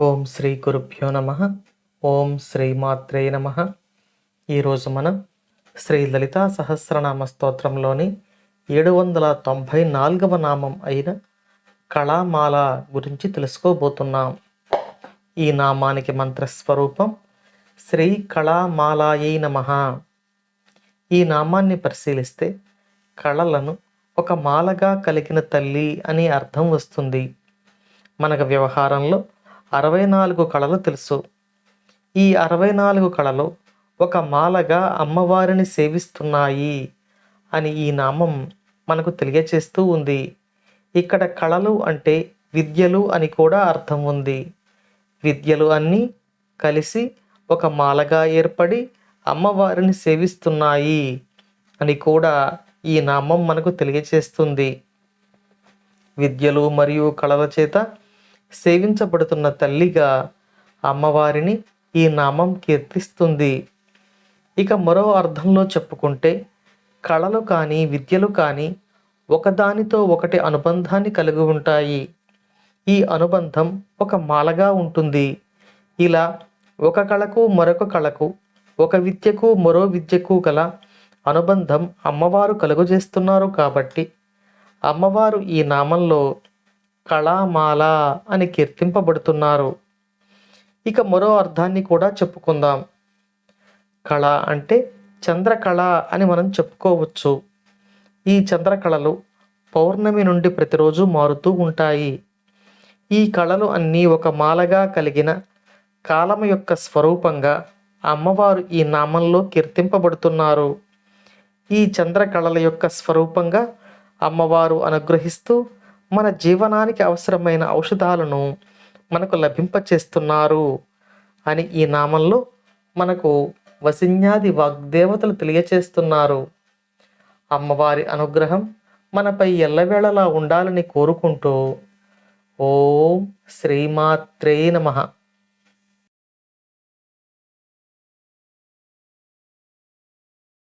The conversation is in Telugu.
ఓం శ్రీ గురుభ్యో నమ. ఓం శ్రీ మాత్రే నమ. ఈరోజు మనం శ్రీ లలితా సహస్రనామ స్తోత్రంలోని 794వ నామం అయిన కళామాల గురించి తెలుసుకోబోతున్నాం. ఈ నామానికి మంత్రస్వరూపం శ్రీ కళామాలాయై నమః. ఈ నామాన్ని పరిశీలిస్తే కళలను ఒక మాలగా కలిగిన తల్లి అని అర్థం వస్తుంది. మనకు వ్యవహారంలో 64 కళలు తెలుసు. ఈ 64 కళలు ఒక మాలగా అమ్మవారిని సేవిస్తున్నాయి అని ఈ నామం మనకు తెలియచేస్తూ ఉంది. ఇక్కడ కళలు అంటే విద్యలు అని కూడా అర్థం ఉంది. విద్యలు అన్నీ కలిసి ఒక మాలగా ఏర్పడి అమ్మవారిని సేవిస్తున్నాయి అని కూడా ఈ నామం మనకు తెలియచేస్తుంది. విద్యలు మరియు కళల చేత సేవించబడుతున్న తల్లిగా అమ్మవారిని ఈ నామం కీర్తిస్తుంది. ఇక మరో అర్థంలో చెప్పుకుంటే కళలు కానీ విద్యలు కానీ ఒకదానితో ఒకటి అనుబంధాన్ని కలిగి ఉంటాయి. ఈ అనుబంధం ఒక మాలగా ఉంటుంది. ఇలా ఒక కళకు మరొక కళకు, ఒక విద్యకు మరో విద్యకు గల అనుబంధం అమ్మవారు కలుగజేస్తున్నారు కాబట్టి అమ్మవారు ఈ నామంలో కళామాల అని కీర్తింపబడుతున్నారు. ఇక మరో అర్థాన్ని కూడా చెప్పుకుందాం. కళ అంటే చంద్రకళ అని మనం చెప్పుకోవచ్చు. ఈ చంద్రకళలు పౌర్ణమి నుండి ప్రతిరోజు మారుతూ ఉంటాయి. ఈ కళలు అన్నీ ఒక మాలగా కలిగిన కాలము యొక్క స్వరూపంగా అమ్మవారు ఈ నామంలో కీర్తింపబడుతున్నారు. ఈ చంద్రకళల యొక్క స్వరూపంగా అమ్మవారు అనుగ్రహిస్తూ మన జీవనానికి అవసరమైన ఔషధాలను మనకు లభింపచేస్తున్నారు అని ఈ నామంలో మనకు వసిన్యాది వాగ్దేవతలు తెలియచేస్తున్నారు. అమ్మవారి అనుగ్రహం మనపై ఎల్లవేళలా ఉండాలని కోరుకుంటూ ఓం శ్రీమాత్రే నమః.